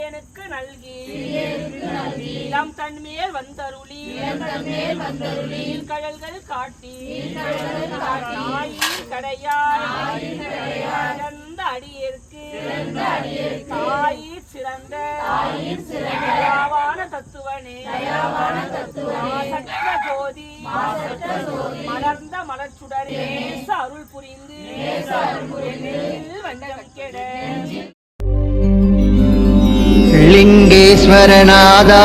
எனக்கு நல்கி இளம் தன்மேல் வந்தருளி கடல்கள் காட்டி ஆயின் கடையாய் சிறந்த அடியேற்கு தாயிற் சிறந்த தயாவான தத்துவனே சற்ற ஜோதி மலர்ந்த மலர்ச்சுடரே அருள் புரிந்து வண்ணம் கெட லிங்கேஸ்வரநாதா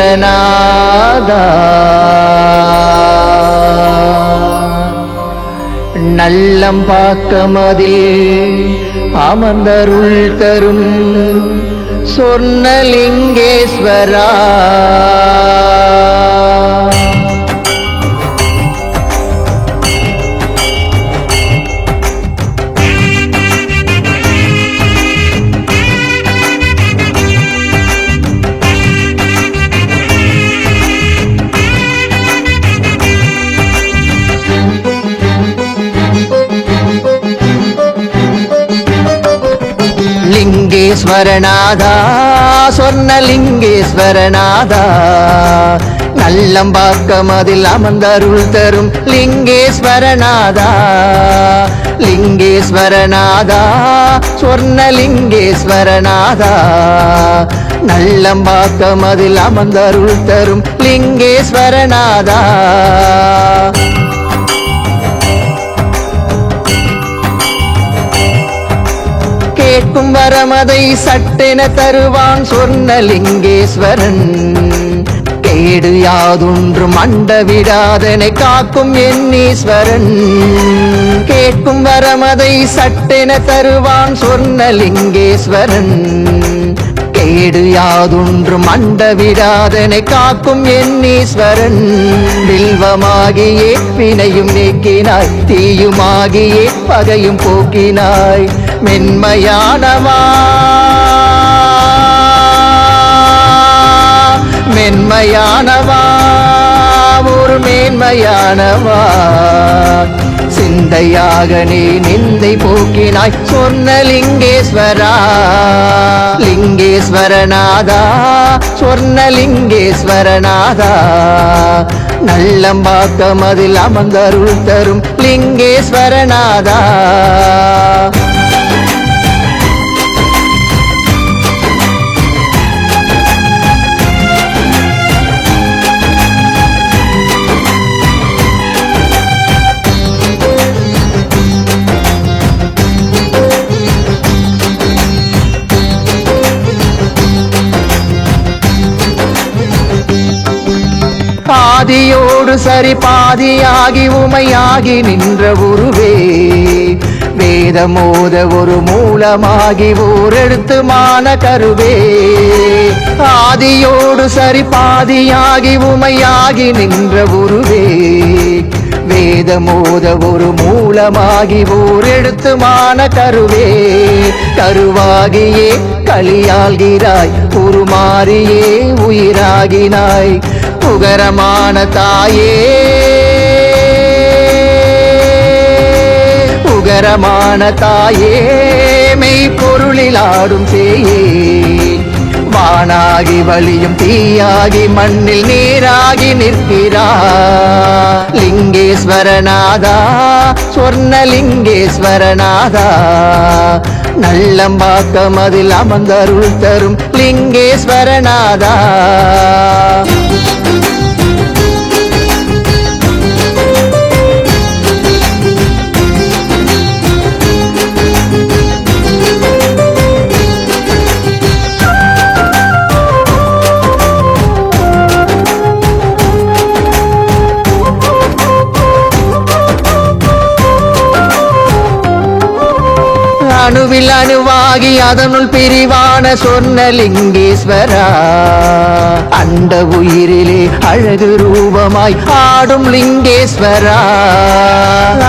சொர்ணலிங்கேஸ்வரநாதா நல்லம்பாக்கமதில் அமர்ந்தருள் தரும் சொர்ணலிங்கேஸ்வரா லிங்கேஸ்வரநாதா சொர்ணலிங்கேஸ்வரநாதா நல்லம்பாக்கமதில் அமர்ந்தருள் தரும் லிங்கேஸ்வரநாதா லிங்கேஸ்வரநாதா சொர்ணலிங்கேஸ்வரநாதா நல்லம்பாக்கமதில் அமர்ந்தருள் தரும் லிங்கேஸ்வரநாதா கேட்கும் வரமதை சட்டென தருவான் சொர்ணலிங்கேஸ்வரன் கேடு யாதொன்றும் அண்ட விடாதனை காக்கும் என்னீஸ்வரன் கேட்கும் வரமதை சட்டென தருவான் சொர்ணலிங்கேஸ்வரன் கேடு யாதொன்றும் அண்ட விடாதனை காக்கும் என்னீஸ்வரன் வில்வமாகியே வினையும் நீக்கினாய் தீயுமாகியே பகையும் போக்கினாய் மென்மையானவா மென்மையானவா ஒரு மேன்மையானவா சிந்தையாக நீ நிந்தை போக்கினாய் சொர்ணலிங்கேஸ்வரா லிங்கேஸ்வரநாதா சொர்ணலிங்கேஸ்வரநாதா நல்லம்பாக்கமதில் அமர்ந்தருள் தரும் லிங்கேஸ்வரநாதா ஆதியோடு சரி பாதியாகி உமையாகி நின்ற உருவே வேதமோத ஒரு மூலமாகி ஓரெழுத்து மான கருவே ஆதியோடு சரி பாதியாகி உமையாகி நின்ற உருவே வேதமோத ஒரு மூலமாகி ஓரெழுத்து மான கருவே கருவாகியே களியாள்கிறாய் உருமாறியே உயிராகினாய் உகரமான தாயே உகரமான தாயே மெய்ப்பொருளில் ஆடும் சேயே வானாகி வலியும் தீயாகி மண்ணில் நீராகி நிற்கிறாய் லிங்கேஸ்வரநாதா சொர்ணலிங்கேஸ்வரநாதா நல்லம்பாக்கமதில் அமர்ந்தருள் தரும் லிங்கேஸ்வரநாதா அணுவில் அணுவா அணுவாகி அதனுள் பிரிவான சொர்ணலிங்கேஸ்வரா அண்ட உயிரிலே அழகு ரூபமாய் ஆடும் லிங்கேஸ்வரா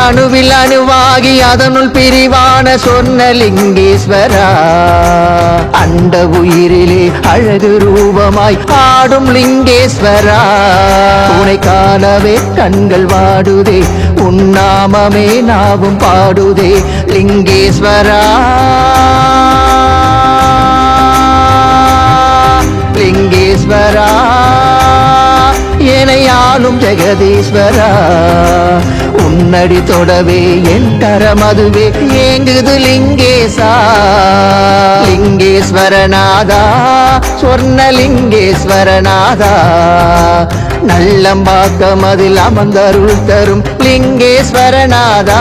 அணுவில் அணுவாகி அதனுள் பிரிவான சொர்ணலிங்கேஸ்வரா அண்ட உயிரிலே அழகு ரூபமாய் ஆடும் லிங்கேஸ்வரா உனை காணவே கண்கள் வாடுதே உன்னாமமே நாவும் பாடுதே லிங்கேஸ்வரா லிங்கேஸ்வரா எனையாளும் ஜெகதீஸ்வரா உன்னடி தொடவே என் கரமதுவே ஏங்குது லிங்கேசா லிங்கேஸ்வரநாதா சொர்ணலிங்கேஸ்வரநாதா நல்லம்பாக்கம் அதில் அமர்ந்தருள் தரும் லிங்கேஸ்வரநாதா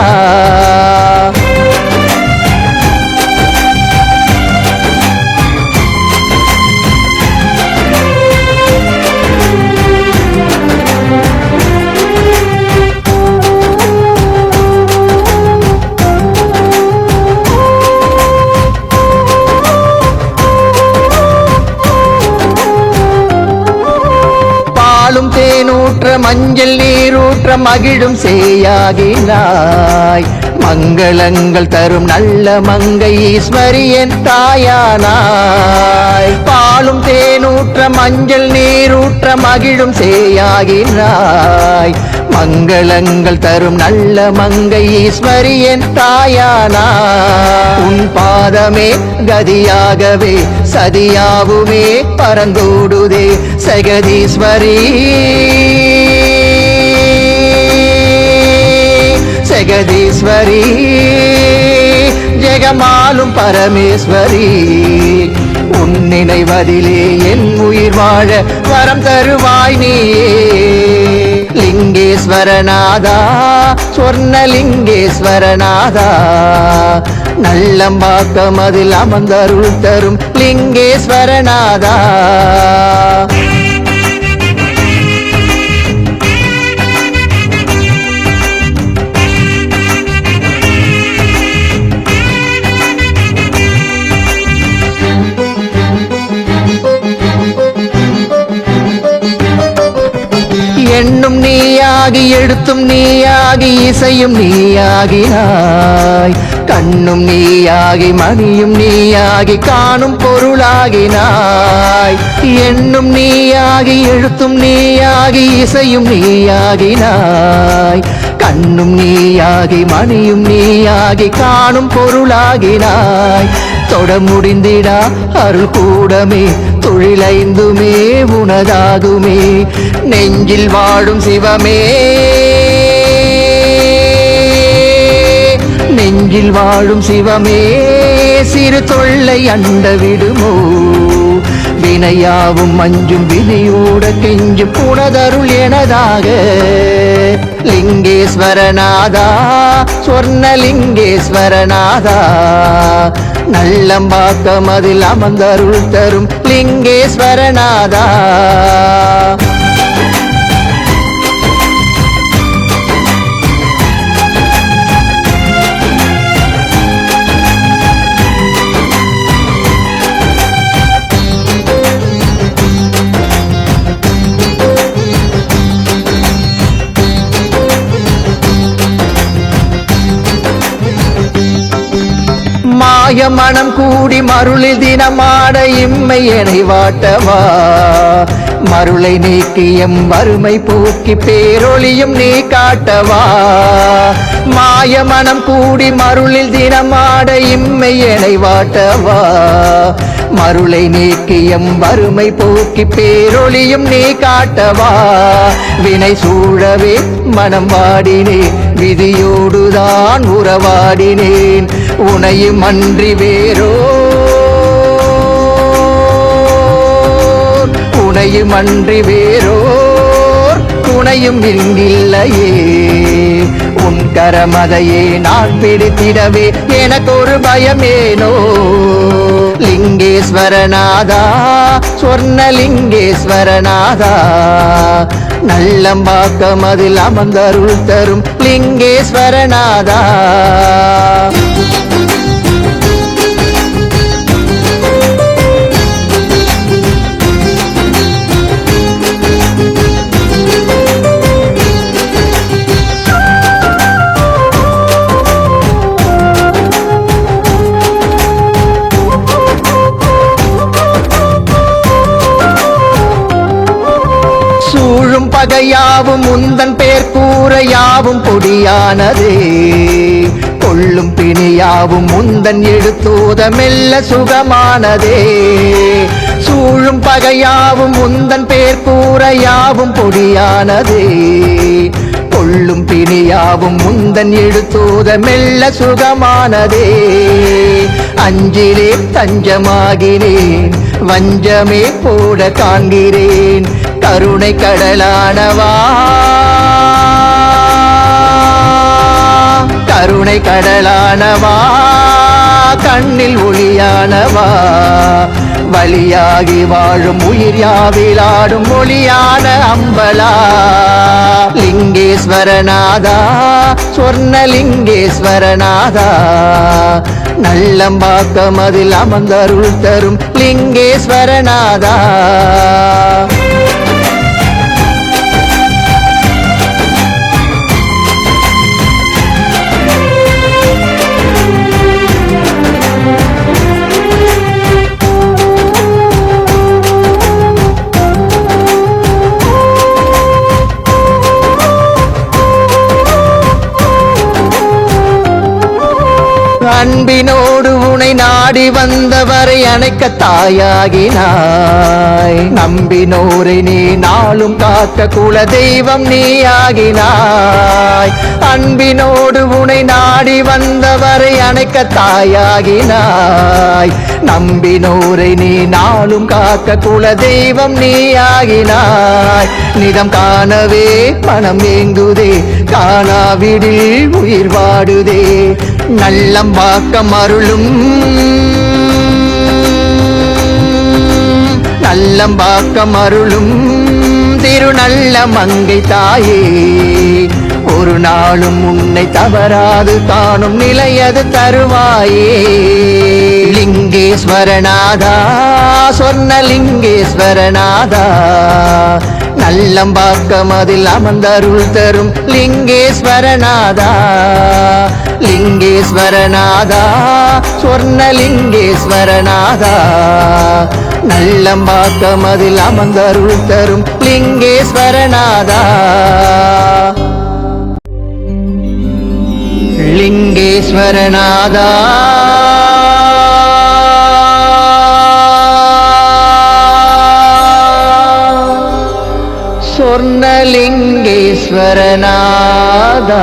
தேனூற்ற மஞ்சள் நீரூற்ற மகிழும் சேயாகினாய் மங்களங்கள் தரும் நல்ல மங்கை ஈஸ்வரியன் தாயானாய் பாலும் தேனூற்ற மஞ்சள் நீரூற்ற மகிழும் சேயாகினாய் மங்களங்கள் தரும் நல்ல மங்கை ஈஸ்வரியன் தாயானாய் உன் பாதமே கதியாகவே சதியாவுமே பரந்தோடுதே ஜெகதீஸ்வரி ஜெகதீஸ்வரி ஜெகமாலும் பரமேஸ்வரி உன் நினைவதிலே என் உயிர் வாழ வரம் தருவாய் நீயே லிங்கேஸ்வரநாதா சொர்ணலிங்கேஸ்வரநாதா நல்லம்பாக்கம் அதில் அமர்ந்தருள் தரும் லிங்கேஸ்வரநாதா எண்ணும் நீயாகி எழுத்தும் நீயாகி இசையும் நீயாகினாய் கண்ணும் நீயாகி மணியும் நீயாகி காணும் பொருளாகினாய் எண்ணும் நீயாகி எழுத்தும் நீயாகி இசையும் நீயாகினாய் கண்ணும் நீயாகி மணியும் நீயாகி காணும் பொருளாகினாய் தொட முடிந்திடா அருள் கூடமே தொழிலைந்துமே உனதாகுமே நெஞ்சில் வாழும் சிவமே நெஞ்சில் வாழும் சிவமே சிறு தொல்லை அண்ட விடுமோ வினையாவும் மஞ்சும் விதியோட கெஞ்சும் உனதருள் எனதாக லிங்கேஸ்வரநாதா சொர்ணலிங்கேஸ்வரநாதா நல்லம்பாக்கம் அதில் அமர்ந்தருள் தரும் லிங்கேஸ்வரநாதா மாய மனம் கூடி மருளில் தினமாட இம்மை எனை வாட்டவா மருளை நீக்கி எம் வறுமை போக்கி பேரொளியும் நீ காட்டவா மாய மனம் கூடி மருளில் தினமாட இம்மை எனை வாட்டவா மருளை நீக்கி எம் வறுமை போக்கி பேரொளியும் நீ காட்டவா வினை சூழவே மனம் வாடினேன் விதியோடுதான் உறவாடினேன் உனையும் அன்றி வேறோ உனையும் அன்றி வேறோர் துணையும் இங்கில்லையே உன் கரமதையே நான் பிடித்திடவே எனக்கொரு பயமேனோ லிங்கேஸ்வரநாதா சொர்ணலிங்கேஸ்வரநாதா நல்லம்பாக்கம் அதில் அமர்ந்தருள் தரும் லிங்கேஸ்வரநாதா பகையாவும் உந்தன் பேர் கூற யாவும் பொடியானதே கொள்ளும் பிணியாவும் முந்தன் எடுத்தோத மெல்ல சுகமானதே சூழும் பகையாவும் முந்தன் பேர் கூற யாவும் பொடியானதே கொள்ளும் பிணியாவும் முந்தன் எடுத்தோத மெல்ல சுகமானதே அஞ்சிலே தஞ்சமாகினேன் வஞ்சமே போட காண்கிறேன் கருணை கடலானவா கருணை கடலானவா கண்ணில் ஒளியானவா வலியாகி வாழும் உயிர் யாவிலாடும் மொழியான அம்பலா லிங்கேஸ்வரநாதா சொர்ணலிங்கேஸ்வரநாதா நல்லம்பாக்கம் அதில் அமர்ந்தருள் தரும் லிங்கேஸ்வரநாதா அன்பினோடு உனை நாடி வந்தவரை அணைக்க தாயாகினாய் நம்பினோரை நீ நாளும் காக்க குல தெய்வம் நீ ஆகினாய் அன்பினோடு உனை நாடி வந்தவரை அணைக்க தாயாகினாய் நம்பினோரை நீ நாளும் காக்க குல தெய்வம் நீ ஆகினாய் நிதம் காணவே மனம் ஏங்குதே காணாவிடில் உயிர் வாடுதே நல்லம்பாக்கம் அருளும் நல்லம்பாக்கம் அருளும் திருநல்ல மங்கை தாயே ஒரு நாளும் உன்னை தவறாது காணும் நிலையது தருவாயே லிங்கேஸ்வரநாதா சொர்ணலிங்கேஸ்வரநாதா நல்லம்பாக்கம் அதில் அமர்ந்தருள் தரும் லிங்கேஸ்வரநாதா லிங்கேஸ்வரநாதா சொர்ணலிங்கேஸ்வரநாதா நல்லம்பாக்கம் அதில் அமர்ந்தருள் தரும் லிங்கேஸ்வரநாதா லிங்கேஸ்வரநாதா சொர்ணலிங்கேஸ்வரநாதா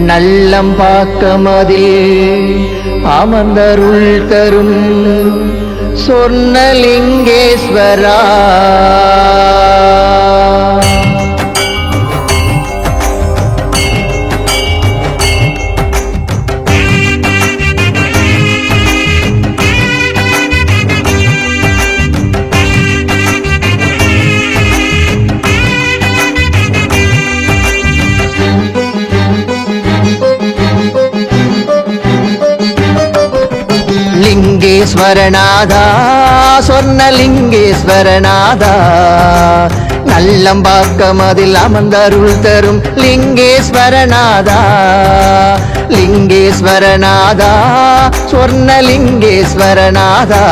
நல்லம்பாக்கம் அதில் அமர்ந்தருள் தரும் சொர்ணலிங்கேஸ்வரா லிங்கேஸ்வரநாதா சொர்ணலிங்கேஸ்வரநாதா நல்லம்பாக்கம் அதில் அமர்ந்தருள் தரும் லிங்கேஸ்வரநாதா லிங்கேஸ்வரநாதா சொர்ணலிங்கேஸ்வரநாதா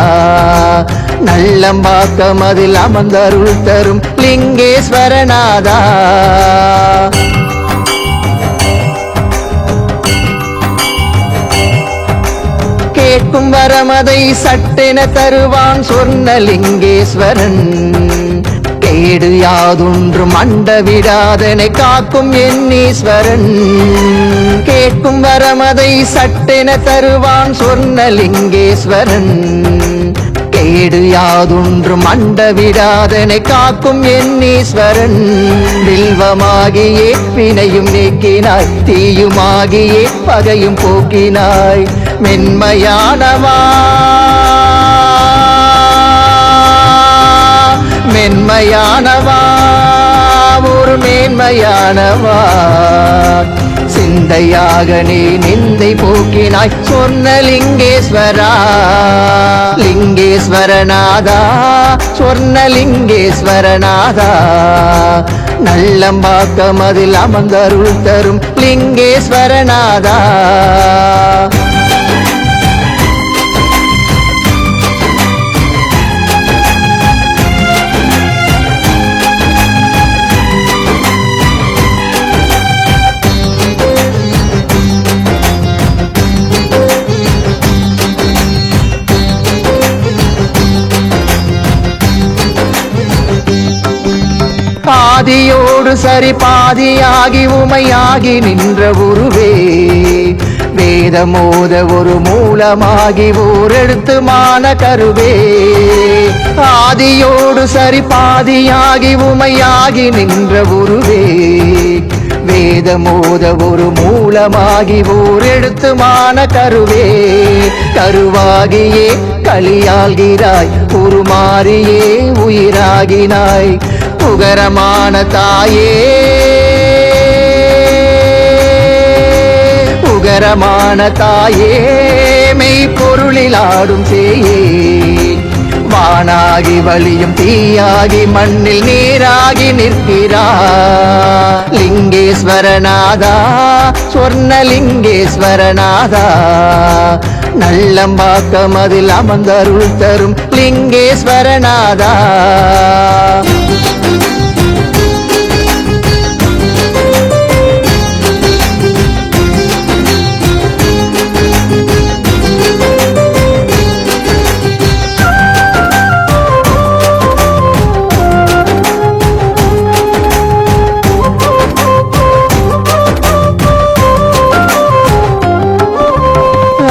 நல்லம்பாக்கம் அதில் அமர்ந்தருள் தரும் லிங்கேஸ்வரநாதா கேட்கும் வரமதை சட்டென தருவான் சொர்ணலிங்கேஸ்வரன் கேடு யாதொன்றும் அண்ட விடாதனை காக்கும் எண்ணீஸ்வரன் கேட்கும் வரமதை சட்டென தருவான் சொர்ணலிங்கேஸ்வரன் கேடு யாதொன்றும் அண்ட விடாதனை காக்கும் எண்ணீஸ்வரன் வில்வமாகியே வினையும் நீக்கினாய் தீயுமாகியே பகையும் போக்கினாய் மென்மையானவா மென்மையானவா ஒரு மேன்மையானவா சிந்தையாக நீ நிந்தை போக்கினாய் சொர்ணலிங்கேஸ்வரா லிங்கேஸ்வரநாதா சொர்ணலிங்கேஸ்வரநாதா நல்லம்பாக்கம் அதில் அமர்ந்தருள் தரும் லிங்கேஸ்வரநாதா ஆதியோடு சரி பாதியாகி உமையாகி நின்ற உருவே வேதமோத ஒரு மூலமாகி ஓரெழுத்து மான கருவே ஆதியோடு சரி பாதியாகி உமையாகி நின்ற உருவே வேதமோத ஒரு மூலமாகி ஓரெழுத்து மான கருவே கருவாகியே களியாள்கிறாய் உருமாறியே உயிராகினாய் உகரமான தாயே உகரமான தாயே மெய்ப்பொருளில் ஆடும் சேயே வானாகி வழியும் தீயாகி மண்ணில் நீராகி நிற்கிறார் லிங்கேஸ்வரநாதா சொர்ணலிங்கேஸ்வரநாதா நல்லம்பாக்கம் அதில் அமர்ந்தருள் தரும் லிங்கேஸ்வரநாதா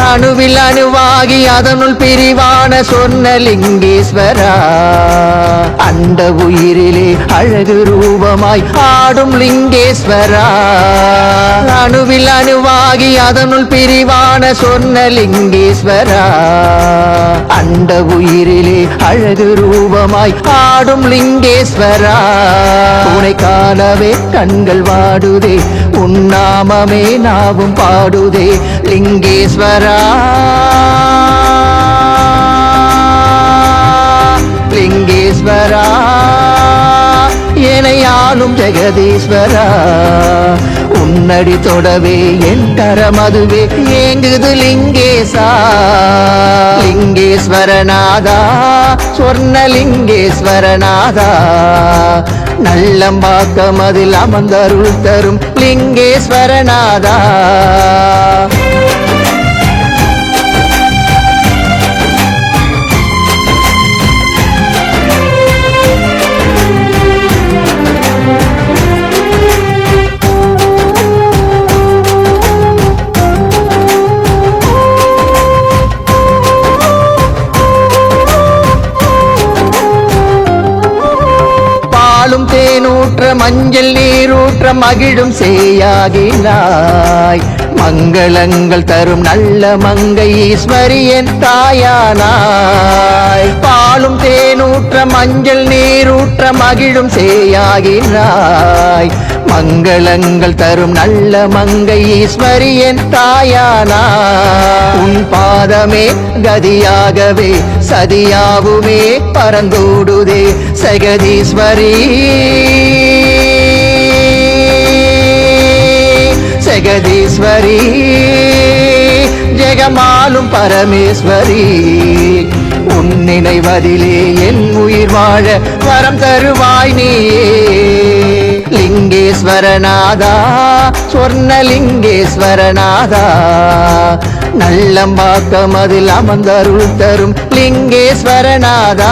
அணுவில் அணுவாகி அதனுள் பிரிவான சொர்ணலிங்கேஸ்வரா அண்ட உயிரிலே அழகு ரூபமாய் ஆடும் லிங்கேஸ்வரா அணுவில் அணுவாகி அதனுள் பிரிவான சொர்ணலிங்கேஸ்வரா அண்ட உயிரிலே அழகு ரூபமாய் ஆடும் லிங்கேஸ்வரா உனை காணவே கண்கள் வாடுதே உன்னாமமே நாவும் பாடுதே லிங்கேஸ்வரா லிங்கேஸ்வரா எனையாளும் ஜெகதீஸ்வரா உன்னடி தொடவே என் கரமதுவே ஏங்குது லிங்கேசா லிங்கேஸ்வரநாதா சொர்ணலிங்கேஸ்வரநாதா நல்லம்பாக்கம் அதில் அமர்ந்தருள் தரும் லிங்கேஸ்வரநாதா பாலும் தேனூற்ற மஞ்சள் நீரூற்ற மகிழும் சேயாகினாய் மங்களங்கள் தரும் நல்ல மங்கை ஈஸ்வரியன் தாயானாய் பாலும் தேனூற்ற மஞ்சள் நீரூற்ற மகிழும் சேயாகினாய் மங்களங்கள் தரும் நல்ல மங்கை ஈஸ்வரியன் தாயானாய் உன் பாதமே கதியாகவே சதியாவுமே பரந்தோடுதே ஜெகதீஸ்வரி ஜெகதீஸ்வரி ஜெகமாலும் பரமேஸ்வரி உன் நினைவதிலே என் உயிர் வாழ வரம் தருவாய் நீயே லிங்கேஸ்வரநாதா சொர்ணலிங்கேஸ்வரநாதா நல்லம்பாக்கம் அதில் அமர்ந்தருள் தரும் லிங்கேஸ்வரநாதா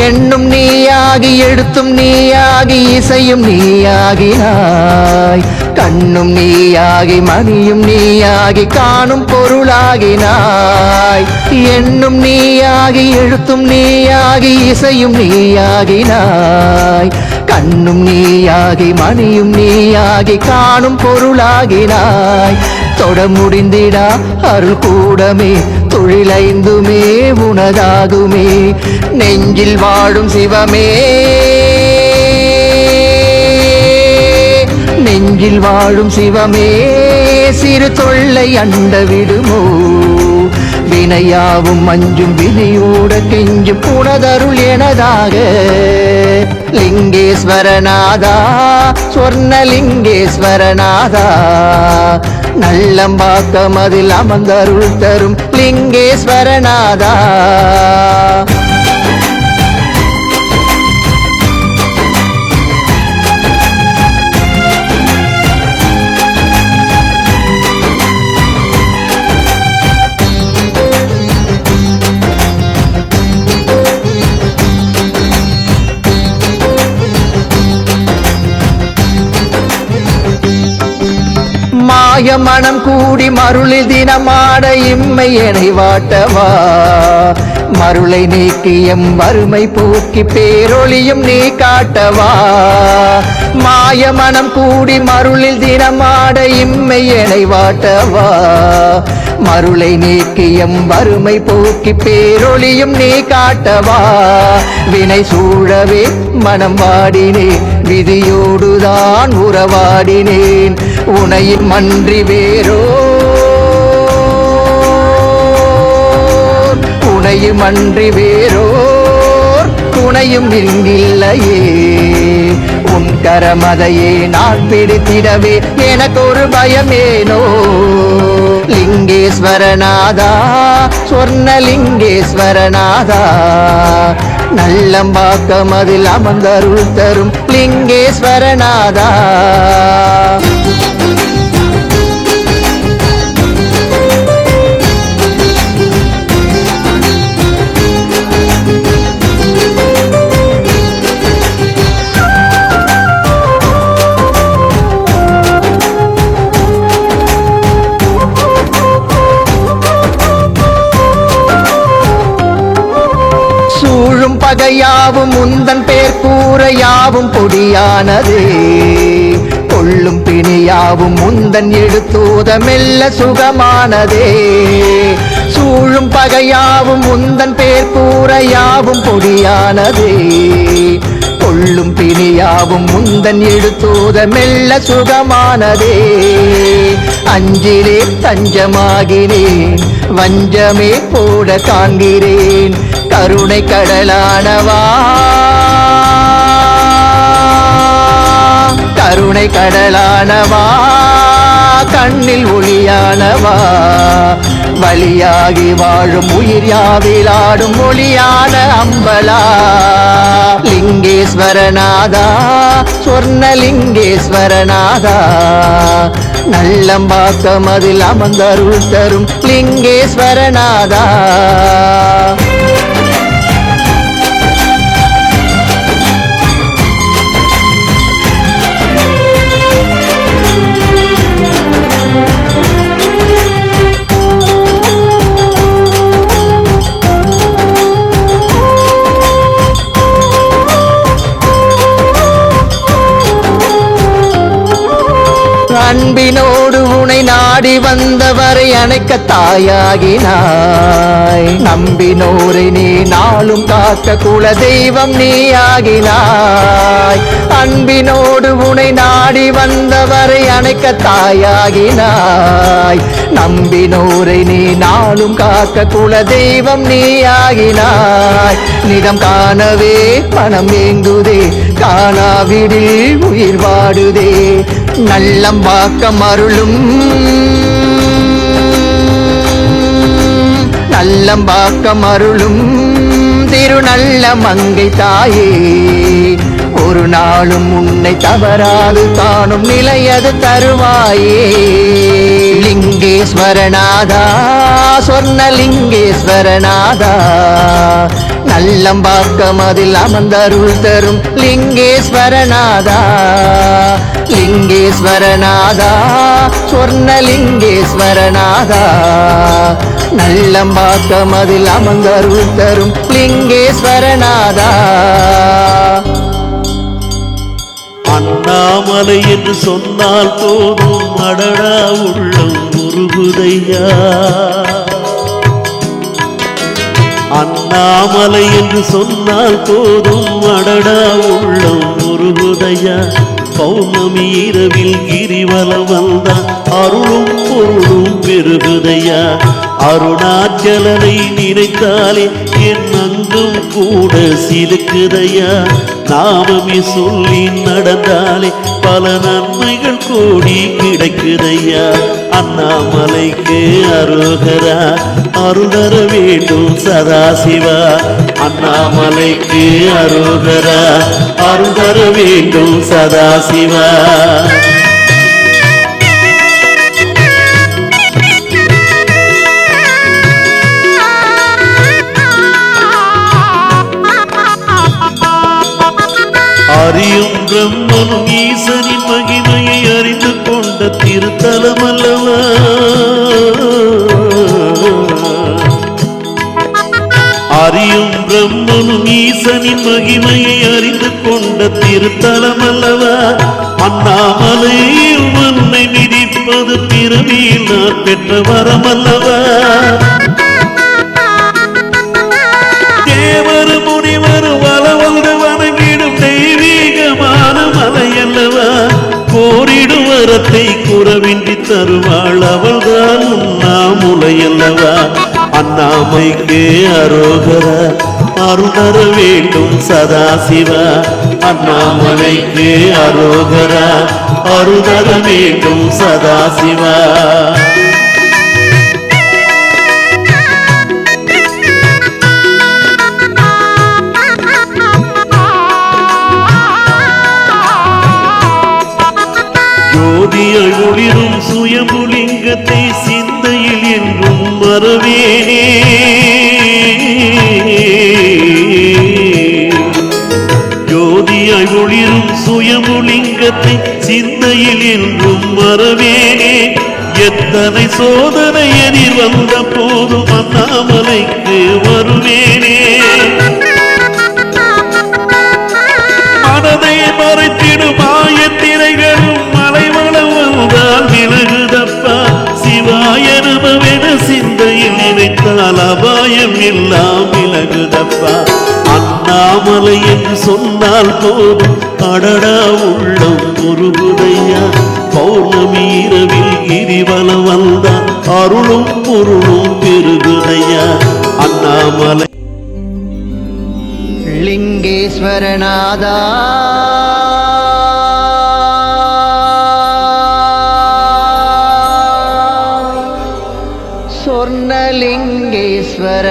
எண்ணும் நீயாகி எழுத்தும் நீயாகி இசையும் நீயாகினாய் கண்ணும் நீயாகி மணியும் நீயாகி காணும் பொருளாகினாய் எண்ணும் நீயாகி எழுத்தும் நீயாகி இசையும் நீயாகினாய் கண்ணும் நீயாகி மணியும் நீயாகி காணும் பொருளாகினாய் தொட முடிந்திடா அருள் கூடமே தொழிலைந்துமே உனதாகுமே நெஞ்சில் வாழும் சிவமே நெஞ்சில் வாழும் சிவமே சிறு தொல்லை அண்ட விடுமோ வினையாவும் மஞ்சும் வினையோட கெஞ்சும் உனதருள் எனதாக லிங்கேஸ்வரநாதா சொர்ணலிங்கேஸ்வரநாதா நல்லம்பாக்கம் அதில் அமர்ந்தருள் தரும் லிங்கேஸ்வரநாதா மாய மனம் கூடி மருளில் தினமாட இம்மை எனை வாட்டவா மருளை நீக்கி எம் வறுமை போக்கி பேரொளியும் நீ காட்டவா மாய மனம் கூடி மருளில் தினமாட இம்மை எனை வாட்டவா மருளை நீக்கி எம் வறுமை போக்கி பேரொளியும் நீ காட்டவா வினை சூழவே மனம் வாடினேன் விதியோடுதான் உறவாடினேன் உனையின் மன்றி வேறோ உனையும் அன்றி வேறோர் துணையும் இங்கில்லையே உன் கரமதையே நான் பிடித்திடவே எனக்கொரு பயமேனோ லிங்கேஸ்வரநாதா சொர்ணலிங்கேஸ்வரநாதா நல்லம்பாக்கம் அதில் அமர்ந்தருள் தரும் லிங்கேஸ்வரநாதா பகையாவும் முந்தன் பேர் கூற யாவும் பொடியானதே கொள்ளும் பிணியாவும் முந்தன் எடுத்தோத மெல்ல சுகமானதே சூழும் பகையாவும் முந்தன் பேர் கூற யாவும் பொடியானதே கொள்ளும் பிணியாவும் முந்தன் எடுத்தோத மெல்ல சுகமானதே அஞ்சிலே தஞ்சமாகினேன் வஞ்சமே போட காண்கிறேன் கருணை கடலானவா கருணை கடலானவா கண்ணில் ஒளியானவா வழியாகி வாழும் உயிர் யாவிலாடும் மொழியான அம்பலா லிங்கேஸ்வரநாதா சொர்ணலிங்கேஸ்வரநாதா நல்லம்பாக்கம் அதில் அமர்ந்தருள் தரும் லிங்கேஸ்வரநாதா அன்பினோடு உனை நாடி வந்தவரை அணைக்க தாயாகினாய் நம்பினோரை நீ நாளும் காக்க குல தெய்வம் நீ ஆகினாய் அன்பினோடு உனை நாடி வந்தவரை அணைக்க தாயாகினாய் நம்பினோரை நீ நாளும் காக்க குல தெய்வம் நீ ஆகினாய் நிதம் காணவே பணம் ஏங்குதே காணாவிடில் உயிர் வாடுதே நல்லம்பாக்கம் அருளும் நல்லம்பாக்கம் அருளும் திருநல்ல மங்கை தாயே ஒரு நாளும் உன்னை தவறாது காணும் நிலையது தருவாயே லிங்கேஸ்வரநாதா சொர்ணலிங்கேஸ்வரநாதா நல்லம்பாக்கம் அதில் அமர்ந்தருள் தரும் லிங்கேஸ்வரநாதா லிங்கேஸ்வரநாதா சொர்ணலிங்கேஸ்வரநாதா நல்லம்பாக்கம் அதில் அமர்ந்தருள் தரும் லிங்கேஸ்வரநாதா அண்ணாமலை என்று சொன்னால் போதும் அடடா உள்ளம் உருகுதையா அண்ணாமலை என்று சொன்னால் போதும் அடடா உள்ளம் உருகுதையா பௌர்ணமி இரவில் கிரிவலம் வந்தான் அருளும் பொருளும் பெருகுதையா அருணாச்சலனை நினைத்தாலே என் அங்கும் கூட சிலுக்குதையா நாமமே சொல்லி நடந்தாலே பல நன்மைகள் கோடி கிடைக்குதையா அண்ணாமலைக்கு அருகரா அருளர வேண்டும் சதாசிவா அண்ணாமலைக்கு அருகரா அருளர வேண்டும் சதாசிவா அறியும் பிரம்மனும் ஈசனின் மகிமையை அறிந்து கொண்ட திருத்தலம அல்லவா அறியும் பிரம்மனும் ஈசனின் மகிமையை அறிந்து கொண்ட திருத்தலம் அல்லவா அண்ணாமலையில் மண்ணை மிதிப்பது பிறவியில் நான் பெற்ற வரம் அல்லவா தேவர் முனிவர் வளவல்டு வணங்கிடும் தெய்வீகமான மலை அல்லவா கோரிடும் வரத்தை குறவின்றி தருவாள் அவள்தான் உண்ணாமுலை அல்லவா அண்ணாமைக்கு அரோகரா அருணர வேண்டும் சதாசிவா அண்ணாமலைக்கு அரோகரா அருணர வேண்டும் சதாசிவா ஜோதியாய் ஒளிரும் சுயம்புலிங்கத்தை சிந்தையில் என்றும் மறவேனே ஜோதியாய் ஒளிரும் சுயம்புலிங்கத்தை சிந்தையில் என்றும் மறவேனே எத்தனை சோதனை எதிர் வந்த போதும் அண்ணாமலைக்கு வருவேனே மனதை மறைத்திடும் மாயத்திரைகளும் விலகுதப்பா சிவாய நமவென சிந்தையில் நினைத்தால் அபாயம் எல்லாம் விலகுதப்பா அண்ணாமலை என்று சொன்னால் போதும் அடடா உள்ளம் உருகுதையா பௌர்ணமி இரவில் கிரிவலம் வந்தான் அருளும் பொருளும் பெருகுதையா அண்ணாமலை லிங்கேஸ்வரநாதா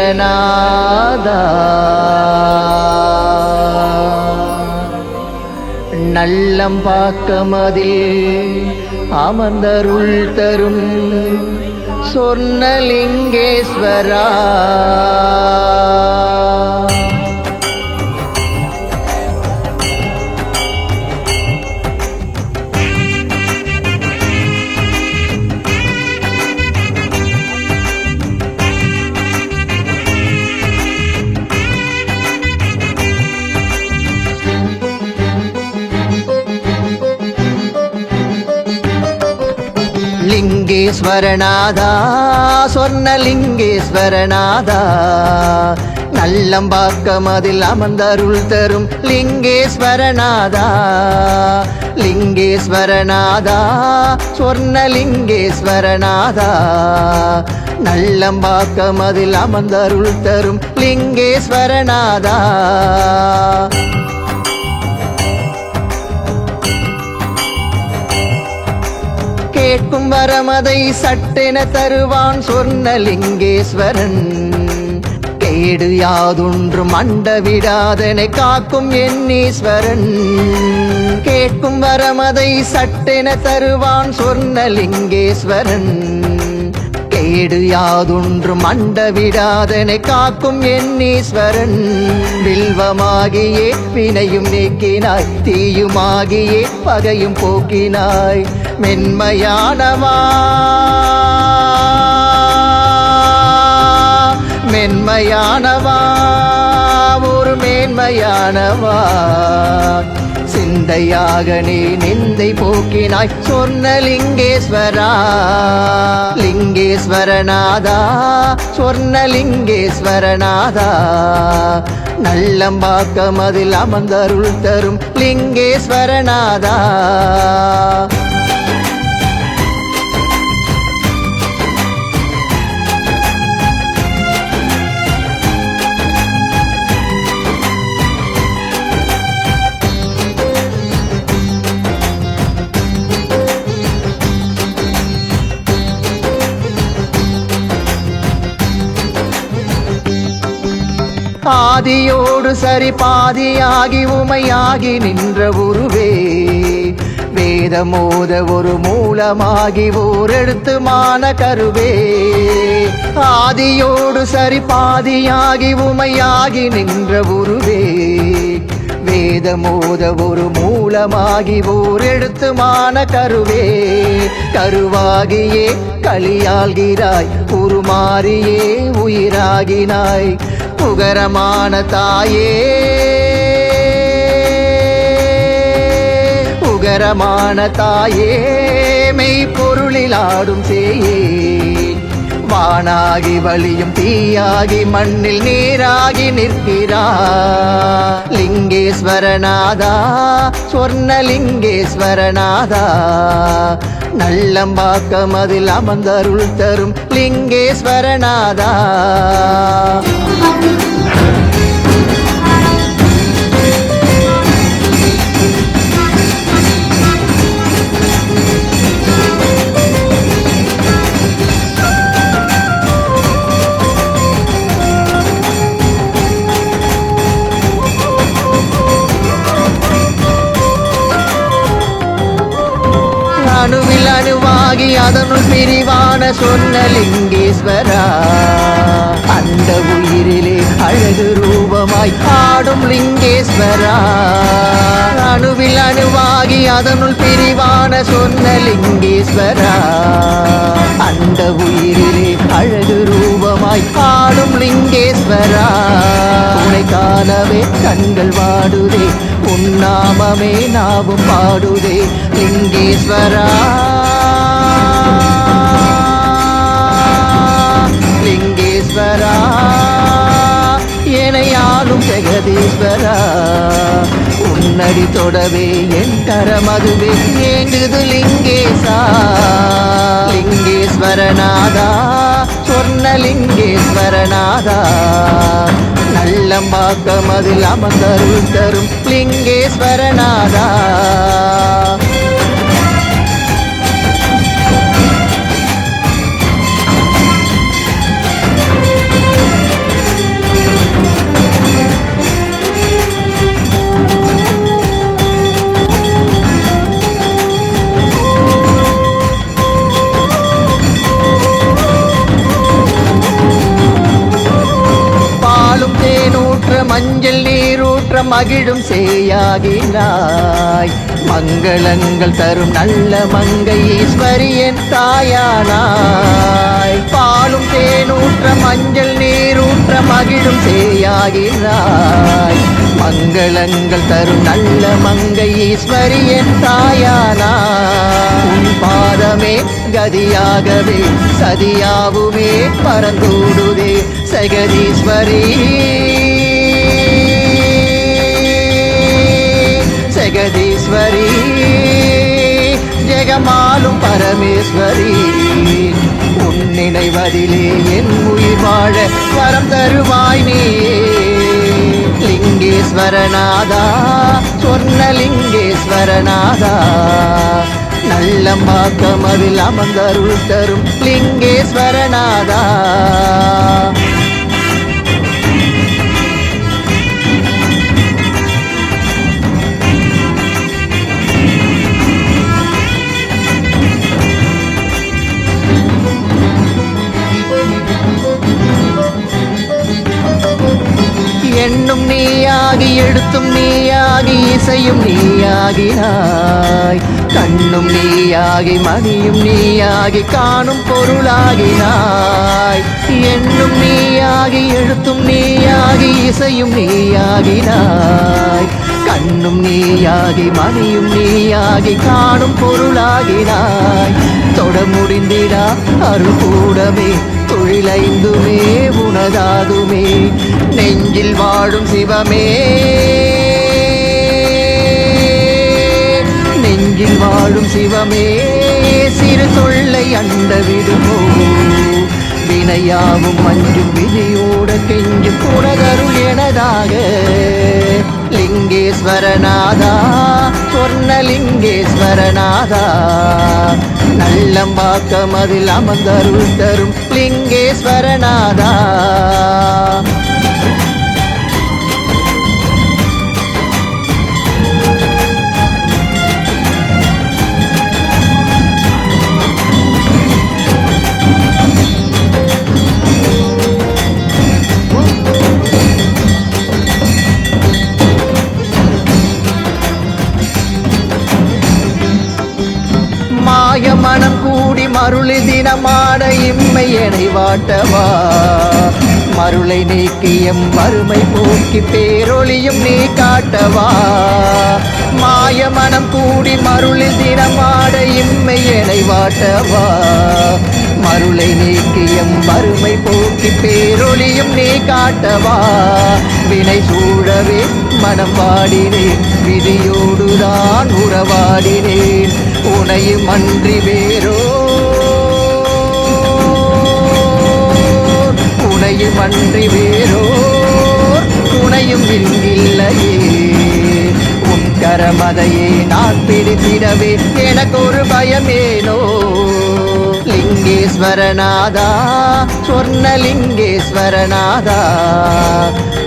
சொர்ணலிங்கேஸ்வரநாதா நல்லம்பாக்கமதில் அமர்ந்தருள் தரும் சொர்ணலிங்கேஸ்வரா லிங்கேஸ்வரநாதா சொர்ணலிங்கேஸ்வரநாதா நல்லம்பாக்கமதில் அமர்ந்தருள் தரும் லிங்கேஸ்வரநாதா லிங்கேஸ்வரநாதா சொர்ணலிங்கேஸ்வரநாதா நல்லம்பாக்கமதில் அமர்ந்தருள் தரும் லிங்கேஸ்வரநாதா கேட்கும் வரமதை சட்டென தருவான் சொர்ணலிங்கேஸ்வரன் கேடு யாதொன்றும் அண்ட விடாதனை காக்கும் எண்ணீஸ்வரன் கேட்கும் வரமதை சட்டென தருவான் சொர்ணலிங்கேஸ்வரன் கேடு யாதொன்றும் அண்ட விடாதனை காக்கும் எண்ணீஸ்வரன் வில்வமாகியே வினையும் நீக்கினாய் தீயுமாகியே பகையும் போக்கினாய் மென்மையானவா மென்மையானவா ஒரு மேன்மையானவா சிந்தையாக நீ நிந்தை போக்கினாய் சொர்ணலிங்கேஸ்வரா லிங்கேஸ்வரநாதா சொர்ணலிங்கேஸ்வரநாதா நல்லம்பாக்கமதில் அமர்ந்தருள் தரும் லிங்கேஸ்வரநாதா ஆதியோடு சரி பாதியாகி உமையாகி நின்ற உருவே வேதமோத ஒரு மூலமாகி ஓரெடுத்து மான கருவே ஆதியோடு சரி பாதியாகி உமையாகி நின்ற உருவே வேதமோத ஒரு மூலமாகி ஓர் எழுத்துமான கருவே கருவாகியே களியாள்கிறாய் உருமாறியே உயிராகினாய் உகரமான தாயே உகரமான தாயே மெய்ப்பொருளில் ஆடும் சேயே வானாகி வழியும் தீயாகி மண்ணில் நீராகி நிற்கிறார் லிங்கேஸ்வரநாதா சொர்ணலிங்கேஸ்வரநாதா நல்லம்பாக்கம் அதில் அமர்ந்தருள் தரும் லிங்கேஸ்வரநாதா அணுவில் அணுவாகி அதனுள் பிரிவான சொர்ணலிங்கேஸ்வரா அந்த உயிரிலே அழகு ரூபமாய் ஆடும் லிங்கேஸ்வரா அணுவில் அணுவாகி அதனுள் பிரிவான சொர்ணலிங்கேஸ்வரா அந்த உயிரிலே அழகு ரூபமாய் ஆடும் லிங்கேஸ்வரா உனை காணவே கண்கள் வாடுதே உன்னாமமே நாவும் பாடுதே லிங்கேஸ்வரா லிங்கேஸ்வரா எனையாளும் ஜெகதீஸ்வரா உன்னடி தொடவே என் கரமதுவே ஏங்குது லிங்கேசா லிங்கேஸ்வரநாதா சொர்ணலிங்கேஸ்வரநாதா நல்லம்பாக்கம் அதில் அமர்ந்தருள் தரும் லிங்கேஸ்வரநாதா மஞ்சள் நீரூற்ற மகிழும் சேயாகினாய் மங்களங்கள் தரும் நல்ல மங்கை ஈஸ்வரியன் தாயானாய் பாலும் தேனூற்ற மஞ்சள் நீரூற்ற மகிழும் சேயாகினாய் மங்களங்கள் தரும் நல்ல மங்கை ஈஸ்வரியன் தாயானாய் உன் பாதமே கதியாகவே சதியாவுமே பரந்தூடுதே ஜெகதீஸ்வரி ஜெகதீஸ்வரி ஜெகமாலும் பரமேஸ்வரி உன் நினைவதிலே என் உயிர் வாழ வரம் தருவாய் நீயே லிங்கேஸ்வரநாதா சொர்ணலிங்கேஸ்வரநாதா நல்லம்பாக்கம் அதில் அமர்ந்தருள் தரும் லிங்கேஸ்வரநாதா எண்ணும் நீயாகி எழுத்தும் நீயாகி இசையும் நீயாகினாய் கண்ணும் நீயாகி மணியும் நீயாகி காணும் பொருளாகினாய் எண்ணும் நீயாகி எழுத்தும் நீயாகி இசையும் நீயாகினாய் கண்ணும் நீயாகி மணியும் நீயாகி காணும் பொருளாகினாய் தொட முடிந்திடா அருள் கூடமே தொழிலைந்துமே உனதாகுமே நெஞ்சில் வாழும் சிவமே நெஞ்சில் வாழும் சிவமே சிறு தொல்லை அண்ட விடுமோ வினையாவும் மஞ்சும் விதியோட கெஞ்சும் உனதருள் எனதாக லிங்கேஸ்வரநாதா சொர்ணலிங்கேஸ்வரநாதா நல்லம்பாக்கம் அதில் அமர்ந்தருள் தரும் லிங்கேஸ்வரநாதா அருளி தினமாட இம்மை எனை வாட்டவா மருளை நீக்கியம் வறுமை போக்கி பேரொளியும் நீ காட்டவா மாய மனம் கூடி மருளில் தினமாட இம்மை எனை வாட்டவா மருளை நீக்கியம் வறுமை போக்கி பேரொளியும் நீ காட்டவா வினை சூழவே மனம் வாடினேன் விதியோடுதான் உறவாடினேன் உனையும் அன்றி வேறோ உனையும் அன்றி வேறோர் துணையும் இல்லையே உன் கரமதையே நான் பிடித்திடவே எனக்கு ஒரு பயமேனோ லிங்கேஸ்வரநாதா சொர்ணலிங்கேஸ்வரநாதா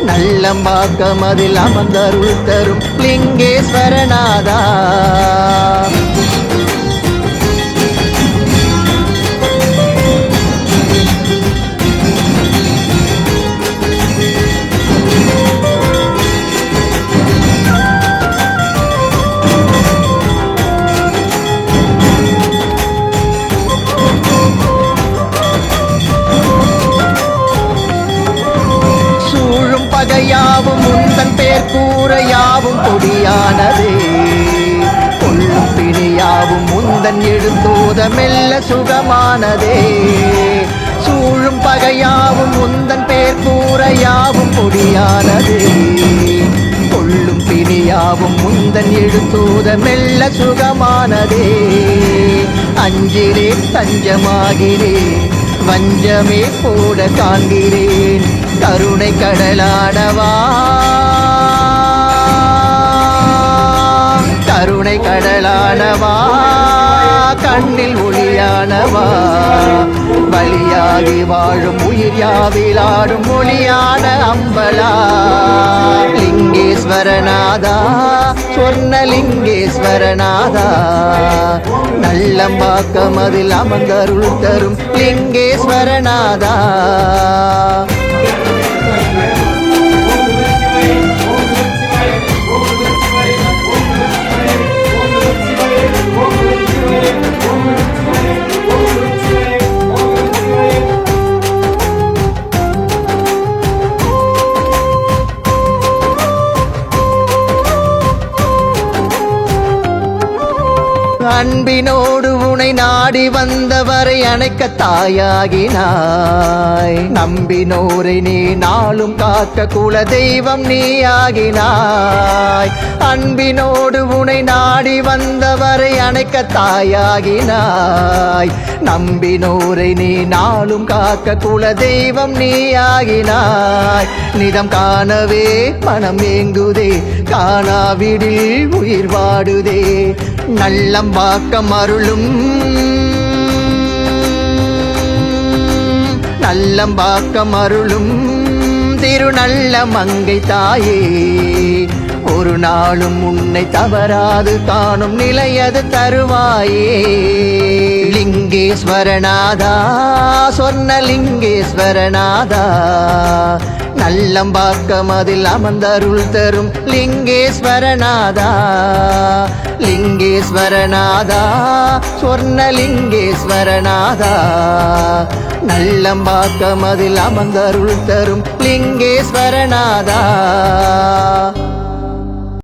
நல்லம்பாக்கம் அதில் அமர்ந்தருள் தரும் லிங்கேஸ்வரநாதா யாவும் முந்தன் பேர் கூற யாவும் பொடியானதே கொள்ளும் பிணியாவும் முந்தன் எடுத்தோத மெல்ல சுகமானதே சூழும் பகையாவும் முந்தன் பேர் கூற யாவும் பொடியானதே கொள்ளும் பிணியாவும் முந்தன் எடுத்தோத மெல்ல சுகமானதே அஞ்சிலே தஞ்சமாகிறேன் வஞ்சமே போட காண்கிறேன் கருணை கடலானவா கருணை கடலானவா கண்ணில் ஒளியானவா பலியாகி வாழும் உயிர் யாவிலாடும் மொழியான அம்பலா லிங்கேஸ்வரநாதா சொர்ணலிங்கேஸ்வரநாதா நல்லம்பாக்கம் அதில் அமர்ந்தருள் தரும் லிங்கேஸ்வரநாதா அன்பினோடு உனை நாடி வந்தவரை அணைக்க தாயாகினாய் நம்பினோரை நீ நாளும் காக்க குல தெய்வம் நீ ஆகினாய் அன்பினோடு உனை நாடி வந்தவரை அணைக்க தாயாகினாய் நம்பினோரை நீ நாளும் காக்க குல தெய்வம் நீ ஆகினாய் நிதம் காணவே மனம் ஏங்குதே காணாவிடில் உயிர் வாடுதே நல்லம்பாக்கம் அருளும் நல்லம்பாக்கம் அருளும் திருநல்ல மங்கை தாயே ஒரு நாளும் உன்னை தவறாது காணும் நிலையது தருவாயே லிங்கேஸ்வரநாதா சொர்ணலிங்கேஸ்வரநாதா நல்லம்பாக்கம் அதில் அமர்ந்தருள் தரும் லிங்கேஸ்வரநாதா லிங்கேஸ்வரநாதா சொர்ணலிங்கேஸ்வரநாதா நல்லம்பாக்கம் அதில் அமர்ந்தருள் தரும் லிங்கேஸ்வரநாதா